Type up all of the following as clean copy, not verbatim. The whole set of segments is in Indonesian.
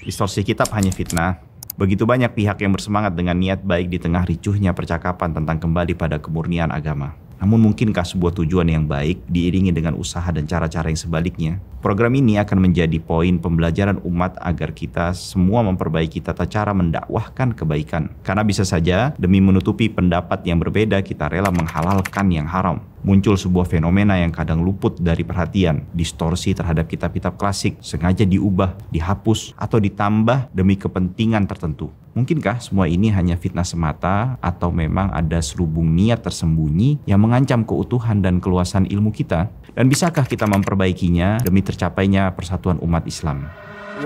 Distorsi kitab hanya fitnah. Begitu banyak pihak yang bersemangat dengan niat baik di tengah ricuhnya percakapan tentang kembali pada kemurnian agama. Namun mungkinkah sebuah tujuan yang baik diiringi dengan usaha dan cara-cara yang sebaliknya? Program ini akan menjadi poin pembelajaran umat agar kita semua memperbaiki tata cara mendakwahkan kebaikan. Karena bisa saja demi menutupi pendapat yang berbeda kita rela menghalalkan yang haram. Muncul sebuah fenomena yang kadang luput dari perhatian, distorsi terhadap kitab-kitab klasik, sengaja diubah, dihapus, atau ditambah demi kepentingan tertentu. Mungkinkah semua ini hanya fitnah semata atau memang ada serubung niat tersembunyi yang mengancam keutuhan dan keluasan ilmu kita? Dan bisakah kita memperbaikinya demi tercapainya persatuan umat Islam?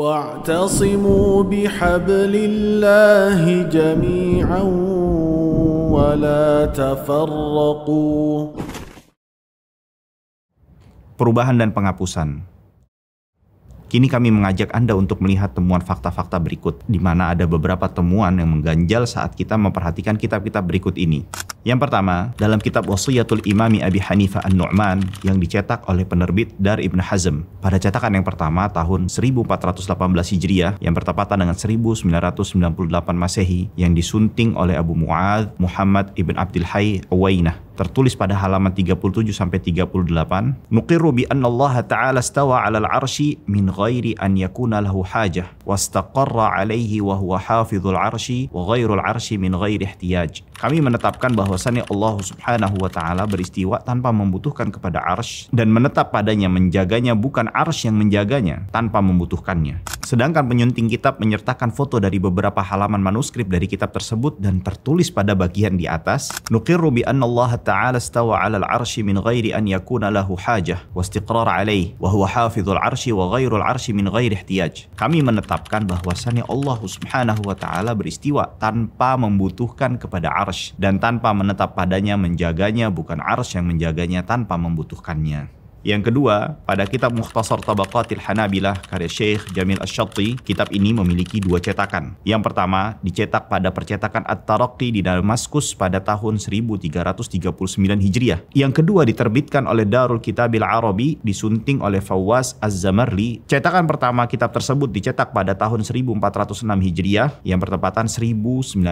Wa'tasimu bihablillahi jami'an wa la tafarraqu. Perubahan dan penghapusan. Kini kami mengajak Anda untuk melihat temuan fakta-fakta berikut, di mana ada beberapa temuan yang mengganjal saat kita memperhatikan kitab-kitab berikut ini. Yang pertama, dalam kitab Wasiyatul Imami Abi Hanifah An-Nu'man yang dicetak oleh penerbit Dar Ibn Hazm pada cetakan yang pertama tahun 1418 Hijriah yang bertepatan dengan 1998 Masehi yang disunting oleh Abu Mu'adz Muhammad Ibn Abdul Hayy Uwainah. Tertulis pada halaman 37-38, nuqirru bi anna Allah Ta'ala istawa 'alal 'arsy min ghairi an yakuna lahu hajah wastaqarra 'alaihi wa huwa hafizul 'arsy wa ghairul 'arsy min ghairi ihtiyaj. Kami menetapkan bahwasannya Allah Subhanahu wa Ta'ala beristiwa tanpa membutuhkan kepada 'arsy dan menetap padanya menjaganya bukan 'arsy yang menjaganya tanpa membutuhkannya. Sedangkan penyunting kitab menyertakan foto dari beberapa halaman manuskrip dari kitab tersebut dan tertulis pada bagian di atas, nuqirru bi anna Allah Ta'ala istawa 'alal 'arsy min ghairi an yakuna lahu hajah wastiqrar 'alaihi wa huwa hafizul 'arsy wa ghairul 'arsy min ghairi ihtiyaj. Kami menetapkan bahwasannya Allah Subhanahu wa Ta'ala beristiwa tanpa membutuhkan kepada 'arsy dan tanpa menetap padanya menjaganya bukan 'arsy yang menjaganya tanpa membutuhkannya. Yang kedua, pada kitab Mukhtasar Tabaqatil Hanabilah karya Syekh Jamil Asy-Syatti, kitab ini memiliki dua cetakan. Yang pertama, dicetak pada percetakan At-Taraqi di Damaskus pada tahun 1339 Hijriah. Yang kedua diterbitkan oleh Darul Kitabil Arabi, disunting oleh Fawwas Az-Zamarli. Cetakan pertama kitab tersebut dicetak pada tahun 1406 Hijriah yang bertepatan 1986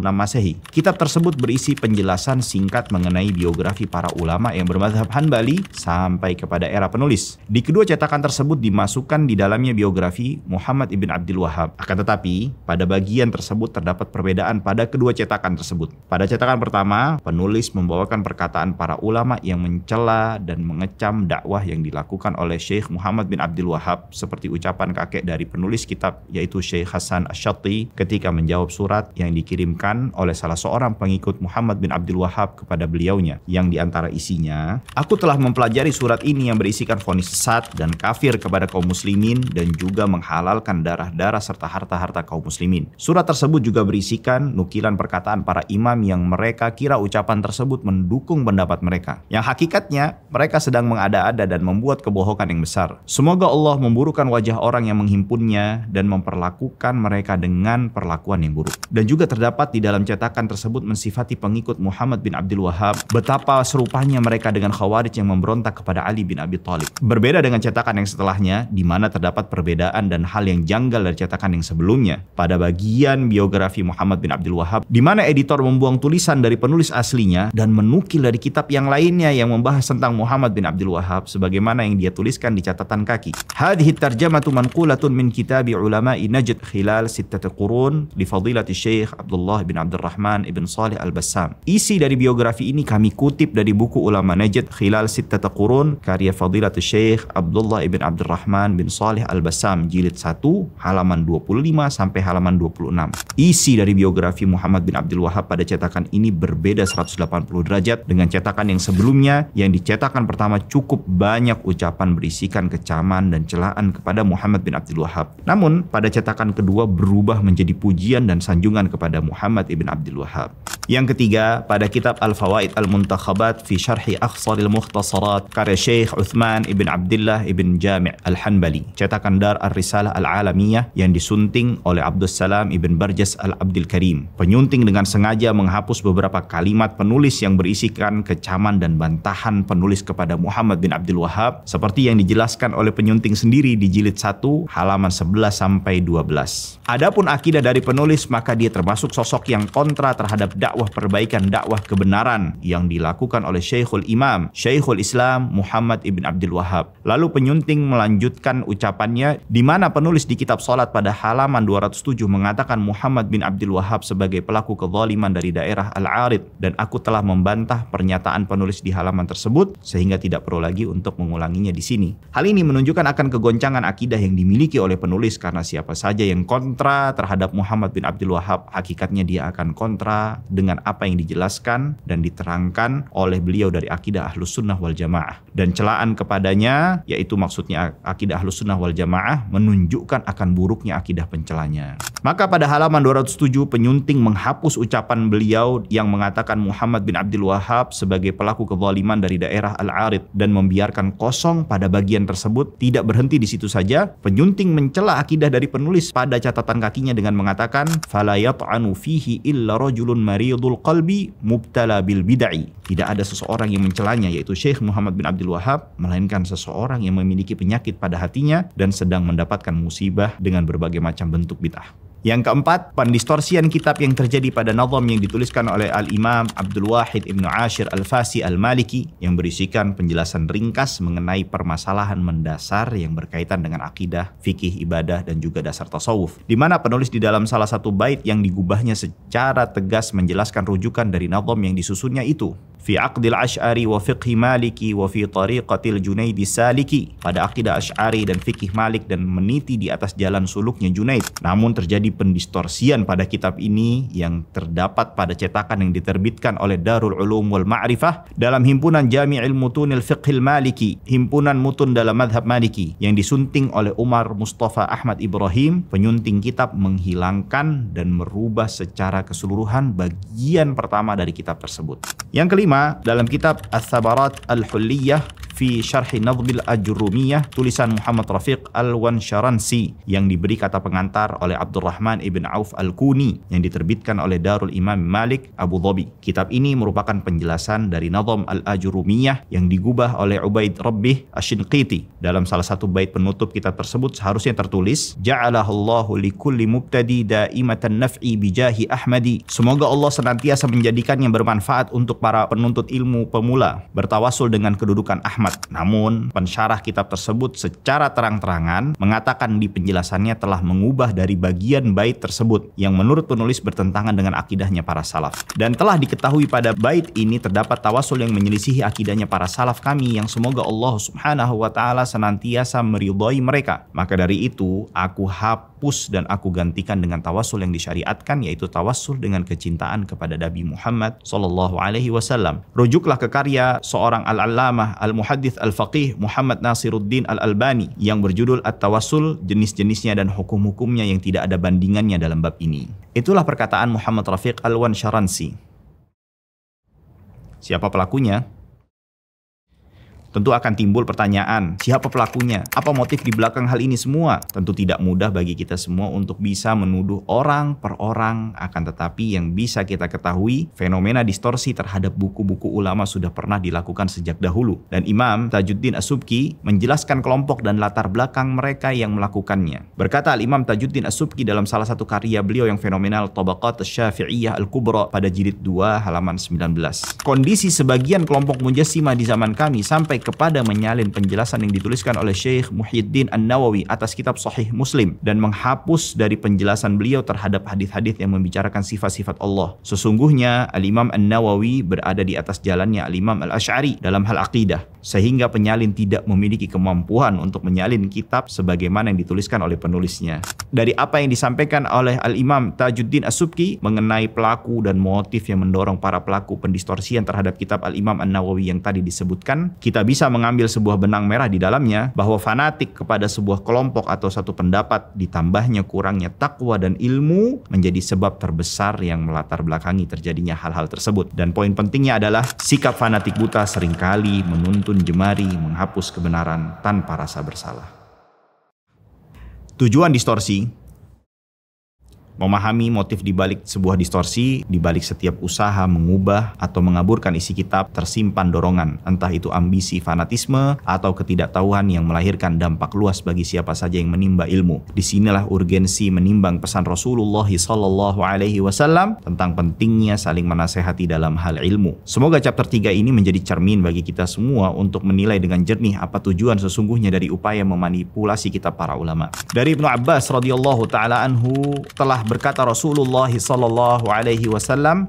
Masehi. Kitab tersebut berisi penjelasan singkat mengenai biografi para ulama yang bermadzhab Hanbali sampai kepada era penulis. Di kedua cetakan tersebut dimasukkan di dalamnya biografi Muhammad ibn Abdul Wahhab. Akan tetapi, pada bagian tersebut terdapat perbedaan pada kedua cetakan tersebut. Pada cetakan pertama, penulis membawakan perkataan para ulama yang mencela dan mengecam dakwah yang dilakukan oleh Syekh Muhammad bin Abdul Wahhab, seperti ucapan kakek dari penulis kitab, yaitu Syekh Hasan Asy-Syatti ketika menjawab surat yang dikirimkan oleh salah seorang pengikut Muhammad bin Abdul Wahhab kepada beliaunya, yang diantara isinya, "Aku telah mempelajari surat ini yang berisikan vonis sesat dan kafir kepada kaum muslimin dan juga menghalalkan darah-darah serta harta-harta kaum muslimin. Surat tersebut juga berisikan nukilan perkataan para imam yang mereka kira ucapan tersebut mendukung pendapat mereka, yang hakikatnya mereka sedang mengada-ada dan membuat kebohongan yang besar. Semoga Allah memburukkan wajah orang yang menghimpunnya dan memperlakukan mereka dengan perlakuan yang buruk." Dan juga terdapat di dalam cetakan tersebut mensifati pengikut Muhammad bin Abdul Wahhab betapa serupanya mereka dengan Khawarij yang memberontak kepada Ali bin Abi Thalib. Berbeda dengan cetakan yang setelahnya, di mana terdapat perbedaan dan hal yang janggal dari cetakan yang sebelumnya. Pada bagian biografi Muhammad bin Abdul Wahhab, di mana editor membuang tulisan dari penulis aslinya dan menukil dari kitab yang lainnya yang membahas tentang Muhammad bin Abdul Wahhab sebagaimana yang dia tuliskan di catatan kaki. Hadhihi tarjamatu manqulatun min kitabi ulama'i Najd khilal sittati qurun li fadilati Syekh Abdullah bin Abdurrahman ibn Salih Al-Bassam. Isi dari biografi ini kami kutip dari buku ulama Najd khilal sittati qurun karya Fadilatul Syekh Abdullah ibn Abdurrahman bin Salih Al-Bassam, jilid 1 halaman 25 sampai halaman 26. Isi dari biografi Muhammad bin Abdul Wahhab pada cetakan ini berbeda 180 derajat dengan cetakan yang sebelumnya, yang di cetakan pertama cukup banyak ucapan berisikan kecaman dan celaan kepada Muhammad bin Abdul Wahhab. Namun pada cetakan kedua berubah menjadi pujian dan sanjungan kepada Muhammad ibn Abdul Wahhab. Yang ketiga, pada kitab Al-Fawaid Al-Muntakhabat fi Syarhi Akhsaril Mukhtasarat karya Syekh Uthman ibn Abdullah ibn Jami' Al-Hanbali, cetakan Dar Ar-Risalah Al-Alamiyah yang disunting oleh Abdus Salam ibn Barjas Al-Abdul Karim. Penyunting dengan sengaja menghapus beberapa kalimat penulis yang berisikan kecaman dan bantahan penulis kepada Muhammad bin Abdul Wahhab seperti yang dijelaskan oleh penyunting sendiri di jilid 1 halaman 11 sampai 12. Adapun akidah dari penulis, maka dia termasuk sosok yang kontra terhadap dakwah perbaikan, dakwah kebenaran yang dilakukan oleh Syekhul Imam, Syekhul Islam Muhammad ibn Abdul Wahhab. Lalu penyunting melanjutkan ucapannya di mana penulis di kitab salat pada halaman 207 mengatakan Muhammad bin Abdul Wahhab sebagai pelaku kezaliman dari daerah Al-Arid, dan aku telah membantah pernyataan penulis di halaman tersebut sehingga tidak perlu lagi untuk mengulanginya di sini. Hal ini menunjukkan akan kegoncangan akidah yang dimiliki oleh penulis, karena siapa saja yang kontra terhadap Muhammad bin Abdul Wahhab, hakikatnya dia akan kontra dengan apa yang dijelaskan dan diterangkan oleh beliau dari akidah Ahlus Sunnah wal Jamaah. Dan celaan kepadanya, yaitu maksudnya akidah Ahlus Sunnah wal Jamaah, menunjukkan akan buruknya akidah pencelanya. Maka pada halaman 207 penyunting menghapus ucapan beliau yang mengatakan Muhammad bin Abdul Wahhab sebagai pelaku kezaliman dari daerah Al-Arid dan membiarkan kosong pada bagian tersebut. Tidak berhenti di situ saja, penyunting mencela akidah dari penulis pada catatan kakinya dengan mengatakan fala yat'anu fihi illa rajulun maridul qalbi mubtala bil bid'ah. Tidak ada seseorang yang mencelanya, yaitu Syekh Muhammad bin Abdul Wahhab, melainkan seseorang yang memiliki penyakit pada hatinya dan sedang mendapatkan musibah dengan berbagai macam bentuk bid'ah. Yang keempat, pendistorsian kitab yang terjadi pada nazam yang dituliskan oleh Al-Imam Abdul Wahid Ibn Ashir Al-Fasi Al-Maliki yang berisikan penjelasan ringkas mengenai permasalahan mendasar yang berkaitan dengan akidah, fikih, ibadah, dan juga dasar tasawuf. Di mana penulis di dalam salah satu bait yang digubahnya secara tegas menjelaskan rujukan dari nazam yang disusunnya itu. Fi aqdil Asy'ari wa fiqhi Maliki wa fi tariqatil Junaidi Saliki. Pada akidah Asy'ari dan fikih Malik dan meniti di atas jalan suluknya Junaid. Namun terjadi pendistorsian pada kitab ini yang terdapat pada cetakan yang diterbitkan oleh Darul Ulum wal Ma'rifah dalam himpunan Jami'il Mutunil Fiqhil Maliki, himpunan mutun dalam madhab Maliki, yang disunting oleh Umar Mustafa Ahmad Ibrahim. Penyunting kitab menghilangkan dan merubah secara keseluruhan bagian pertama dari kitab tersebut. Yang kelima, dalam kitab Ats-Tsabarat Al-Hulliyah fi Syarhi Nadhbil Ajurumiyah, tulisan Muhammad Rafiq Al-Wansharansi yang diberi kata pengantar oleh Abdurrahman ibn Auf Al-Kuni yang diterbitkan oleh Darul Imam Malik Abu Dhabi. Kitab ini merupakan penjelasan dari Nadham Al-Ajurumiyah yang digubah oleh Ubaid Rabbih Asy-Shinqiti. Dalam salah satu bait penutup kitab tersebut seharusnya tertulis Ja'alallahu likulli mubtadi daimatan naf'i bijahi Ahmadi. Semoga Allah senantiasa menjadikan yang bermanfaat untuk para penuntut ilmu pemula bertawasul dengan kedudukan Ahmad. Namun, pensyarah kitab tersebut secara terang-terangan mengatakan di penjelasannya telah mengubah dari bagian bait tersebut yang menurut penulis bertentangan dengan akidahnya para salaf. Dan telah diketahui pada bait ini terdapat tawasul yang menyelisihi akidahnya para salaf kami yang semoga Allah Subhanahu wa taala senantiasa meridhai mereka. Maka dari itu, aku hapus dan aku gantikan dengan tawasul yang disyariatkan, yaitu tawasul dengan kecintaan kepada Nabi Muhammad sallallahu alaihi wasallam. Rujuklah ke karya seorang al-allamah al-muhaddits al-faqih Muhammad Nasiruddin Al-Albani yang berjudul At-Tawassul, jenis-jenisnya dan hukum-hukumnya yang tidak ada bandingannya dalam bab ini. Itulah perkataan Muhammad Rafiq Al-Wansharansi. Siapa pelakunya? Tentu akan timbul pertanyaan, siapa pelakunya? Apa motif di belakang hal ini semua? Tentu tidak mudah bagi kita semua untuk bisa menuduh orang per orang, akan tetapi yang bisa kita ketahui, fenomena distorsi terhadap buku-buku ulama sudah pernah dilakukan sejak dahulu. Dan Imam Tajuddin As-Subki menjelaskan kelompok dan latar belakang mereka yang melakukannya. Berkata Al-Imam Tajuddin As-Subki dalam salah satu karya beliau yang fenomenal, Tabaqat Asy-Syafi'iyah Al-Kubra pada jilid 2 halaman 19. Kondisi sebagian kelompok Mujassimah di zaman kami sampai kepada menyalin penjelasan yang dituliskan oleh Syekh Muhyiddin An-Nawawi atas kitab Sahih Muslim dan menghapus dari penjelasan beliau terhadap hadis-hadis yang membicarakan sifat-sifat Allah. Sesungguhnya Al-Imam An-Nawawi berada di atas jalannya Al-Imam Al-Asy'ari dalam hal akidah. sehingga penyalin tidak memiliki kemampuan untuk menyalin kitab sebagaimana yang dituliskan oleh penulisnya. Dari apa yang disampaikan oleh Al-Imam Tajuddin As-Subki mengenai pelaku dan motif yang mendorong para pelaku pendistorsian terhadap kitab Al-Imam An-Nawawi yang tadi disebutkan, kita bisa mengambil sebuah benang merah di dalamnya bahwa fanatik kepada sebuah kelompok atau satu pendapat ditambahnya kurangnya takwa dan ilmu menjadi sebab terbesar yang melatar belakangi terjadinya hal-hal tersebut. Dan poin pentingnya adalah sikap fanatik buta seringkali menuntun jemari menghapus kebenaran tanpa rasa bersalah. Tujuan distorsi: memahami motif dibalik sebuah distorsi, dibalik setiap usaha mengubah atau mengaburkan isi kitab tersimpan dorongan, entah itu ambisi fanatisme atau ketidaktahuan yang melahirkan dampak luas bagi siapa saja yang menimba ilmu. Disinilah urgensi menimbang pesan Rasulullah SAW tentang pentingnya saling menasehati dalam hal ilmu. Semoga chapter 3 ini menjadi cermin bagi kita semua untuk menilai dengan jernih apa tujuan sesungguhnya dari upaya memanipulasi kitab para ulama. Dari Ibnu Abbas radhiyallahu taala anhu telah berkata Rasulullah SAW,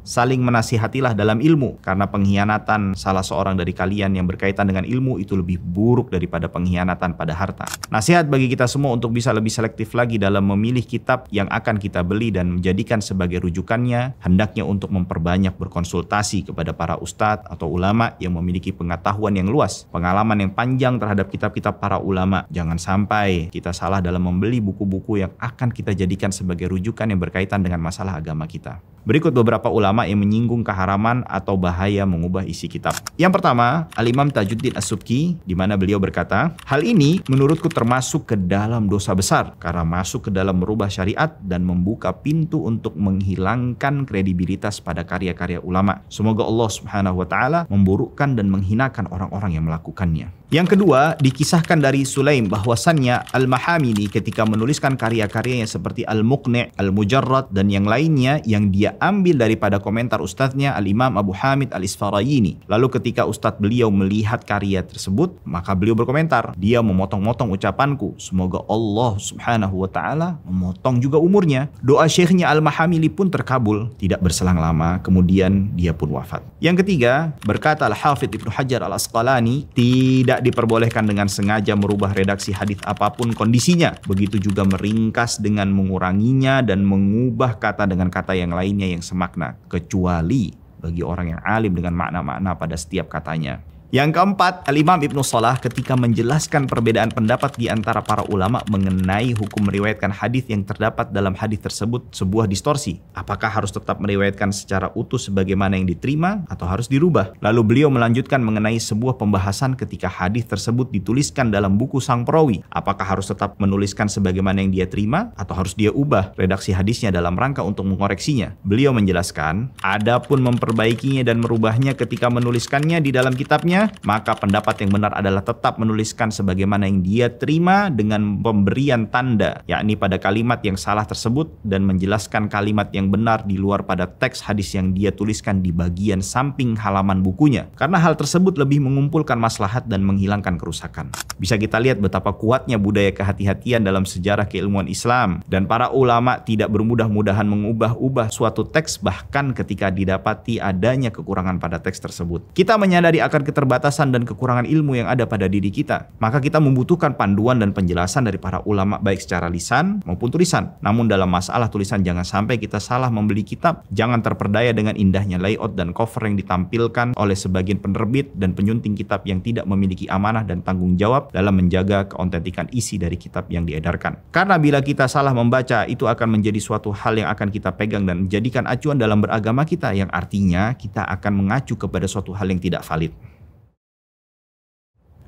saling menasihatilah dalam ilmu, karena pengkhianatan salah seorang dari kalian yang berkaitan dengan ilmu itu lebih buruk daripada pengkhianatan pada harta. Nasihat bagi kita semua untuk bisa lebih selektif lagi dalam memilih kitab yang akan kita beli dan menjadikan sebagai rujukannya, hendaknya untuk memperbanyak berkonsultasi kepada para ustadz atau ulama yang memiliki pengetahuan yang luas, pengalaman yang panjang terhadap kitab-kitab para ulama. Jangan sampai kita salah dalam membeli buku-buku yang akan kita jadikan sebagai rujukan yang berkaitan dengan masalah agama kita. Berikut beberapa ulama yang menyinggung keharaman atau bahaya mengubah isi kitab. Yang pertama, Al-Imam Tajuddin As-Subki, di mana beliau berkata, hal ini menurutku termasuk ke dalam dosa besar karena masuk ke dalam merubah syariat dan membuka pintu untuk menghilangkan kredibilitas pada karya-karya ulama. Semoga Allah Subhanahu wa taala memburukkan dan menghinakan orang-orang yang melakukannya. Yang kedua, dikisahkan dari Sulaim bahwasannya Al-Mahamili ketika menuliskan karya-karyanya seperti Al-Muqni', Al-Mujarrad dan yang lainnya yang dia ambil daripada komentar ustadznya Al-Imam Abu Hamid Al-Isfarayini. Lalu ketika ustadz beliau melihat karya tersebut, maka beliau berkomentar, dia memotong-motong ucapanku, semoga Allah Subhanahu wa taala memotong juga umurnya. Doa syekhnya Al-Mahamili pun terkabul, tidak berselang lama kemudian dia pun wafat. Yang ketiga, berkata Al-Hafidh Ibnu Hajar Al-Asqalani, tidak diperbolehkan dengan sengaja merubah redaksi hadis apapun kondisinya. Begitu juga meringkas dengan menguranginya dan mengubah kata dengan kata yang lainnya yang semakna, kecuali bagi orang yang alim dengan makna-makna pada setiap katanya. Yang keempat, Al-Imam Ibnu Salah ketika menjelaskan perbedaan pendapat di antara para ulama mengenai hukum meriwayatkan hadis yang terdapat dalam hadis tersebut sebuah distorsi. Apakah harus tetap meriwayatkan secara utuh sebagaimana yang diterima atau harus dirubah? Lalu beliau melanjutkan mengenai sebuah pembahasan ketika hadis tersebut dituliskan dalam buku sang perawi. Apakah harus tetap menuliskan sebagaimana yang dia terima atau harus dia ubah redaksi hadisnya dalam rangka untuk mengoreksinya? Beliau menjelaskan, adapun memperbaikinya dan merubahnya ketika menuliskannya di dalam kitabnya, maka pendapat yang benar adalah tetap menuliskan sebagaimana yang dia terima dengan pemberian tanda, yakni pada kalimat yang salah tersebut, dan menjelaskan kalimat yang benar di luar pada teks hadis yang dia tuliskan di bagian samping halaman bukunya, karena hal tersebut lebih mengumpulkan maslahat dan menghilangkan kerusakan. Bisa kita lihat betapa kuatnya budaya kehati-hatian dalam sejarah keilmuan Islam, dan para ulama tidak bermudah-mudahan mengubah-ubah suatu teks bahkan ketika didapati adanya kekurangan pada teks tersebut. Kita menyadari akan keterbatasan dan kekurangan ilmu yang ada pada diri kita, maka kita membutuhkan panduan dan penjelasan dari para ulama baik secara lisan maupun tulisan. Namun dalam masalah tulisan jangan sampai kita salah membeli kitab, jangan terperdaya dengan indahnya layout dan cover yang ditampilkan oleh sebagian penerbit dan penyunting kitab yang tidak memiliki amanah dan tanggung jawab dalam menjaga keautentikan isi dari kitab yang diedarkan. Karena bila kita salah membaca, itu akan menjadi suatu hal yang akan kita pegang dan menjadikan acuan dalam beragama kita, yang artinya kita akan mengacu kepada suatu hal yang tidak valid.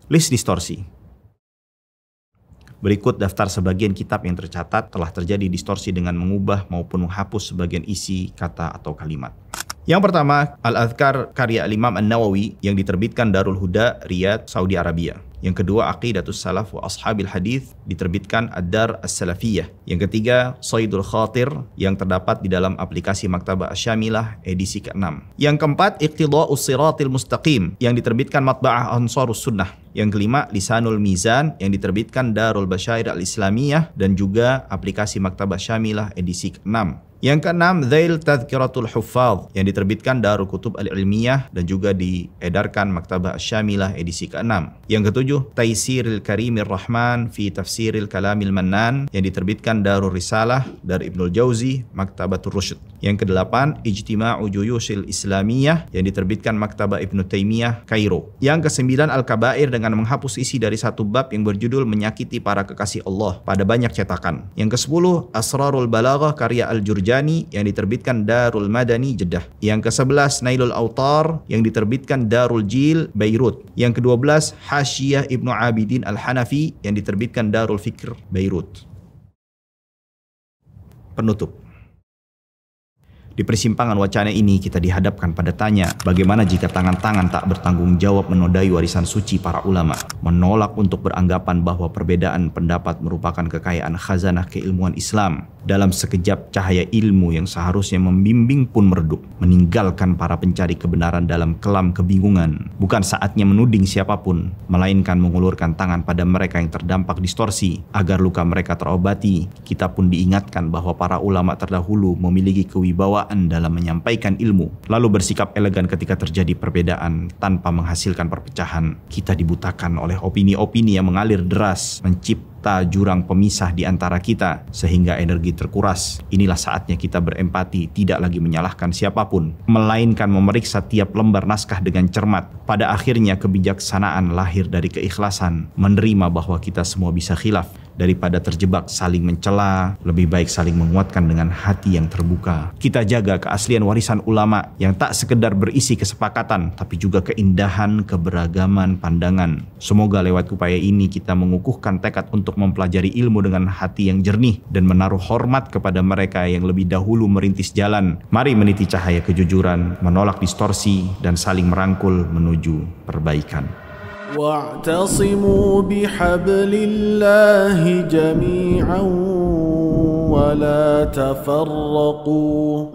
List distorsi. Berikut daftar sebagian kitab yang tercatat telah terjadi distorsi dengan mengubah maupun menghapus sebagian isi, kata atau kalimat. Yang pertama, Al-Adhkar karya Al-Imam An-Nawawi yang diterbitkan Darul Huda, Riyadh, Saudi Arabia. Yang kedua, Aqidatus Salaf wa Ashabil Hadith, diterbitkan Ad-Dar As-Salafiyah. Yang ketiga, Saidul Khatir, yang terdapat di dalam aplikasi Maktabah Asy-Syamilah edisi ke-6. Yang keempat, Iqtida'us Siratil Mustaqim, yang diterbitkan Matba'ah Ansarus Sunnah. Yang kelima, Lisanul Mizan, yang diterbitkan Darul Basyair Al-Islamiyah dan juga aplikasi Maktabah Syamilah edisi ke-6. Yang keenam, Dhail Tadhkiratul Huffaz yang diterbitkan Darul Kutub Al-Ilmiyah dan juga diedarkan Maktabah Asy-Syamilah edisi ke-6. Yang ketujuh, Taisiril Karimir Rahman fi Tafsiril Kalamil Mannan yang diterbitkan Darul Risalah dari Ibnul Jauzi, Maktabatur Rusyd. Yang kedelapan, Ijtima'u Juyushil Islamiyah yang diterbitkan Maktabah Ibnu Taimiyah, Kairo. Yang kesembilan, Al-Kabair dengan menghapus isi dari satu bab yang berjudul Menyakiti Para Kekasih Allah pada banyak cetakan. Yang ke-10, Asrarul Balaghah karya Al-Jurjani yang diterbitkan Darul Madani, Jeddah. Yang ke-11, Nailul Autar yang diterbitkan Darul Jil, Beirut. Yang ke-12, Hasyiyah Ibnu Abidin Al-Hanafi yang diterbitkan Darul Fikr, Beirut. Penutup. Di persimpangan wacana ini kita dihadapkan pada tanya, bagaimana jika tangan-tangan tak bertanggung jawab menodai warisan suci para ulama, menolak untuk beranggapan bahwa perbedaan pendapat merupakan kekayaan khazanah keilmuan Islam. Dalam sekejap cahaya ilmu yang seharusnya membimbing pun meredup, meninggalkan para pencari kebenaran dalam kelam kebingungan. Bukan saatnya menuding siapapun, melainkan mengulurkan tangan pada mereka yang terdampak distorsi, agar luka mereka terobati. Kita pun diingatkan bahwa para ulama terdahulu memiliki kewibawaan dalam menyampaikan ilmu, lalu bersikap elegan ketika terjadi perbedaan tanpa menghasilkan perpecahan. Kita dibutakan oleh opini-opini yang mengalir deras, mencipta jurang pemisah di antara kita sehingga energi terkuras. Inilah saatnya kita berempati, tidak lagi menyalahkan siapapun, melainkan memeriksa tiap lembar naskah dengan cermat. Pada akhirnya kebijaksanaan lahir dari keikhlasan, menerima bahwa kita semua bisa khilaf. Daripada terjebak saling mencela, lebih baik saling menguatkan dengan hati yang terbuka. Kita jaga keaslian warisan ulama yang tak sekedar berisi kesepakatan, tapi juga keindahan keberagaman pandangan. Semoga lewat upaya ini kita mengukuhkan tekad untuk mempelajari ilmu dengan hati yang jernih dan menaruh hormat kepada mereka yang lebih dahulu merintis jalan. Mari meniti cahaya kejujuran, menolak distorsi, dan saling merangkul menuju perbaikan. واعتصموا بحبل الله جميعا ولا تفرقوا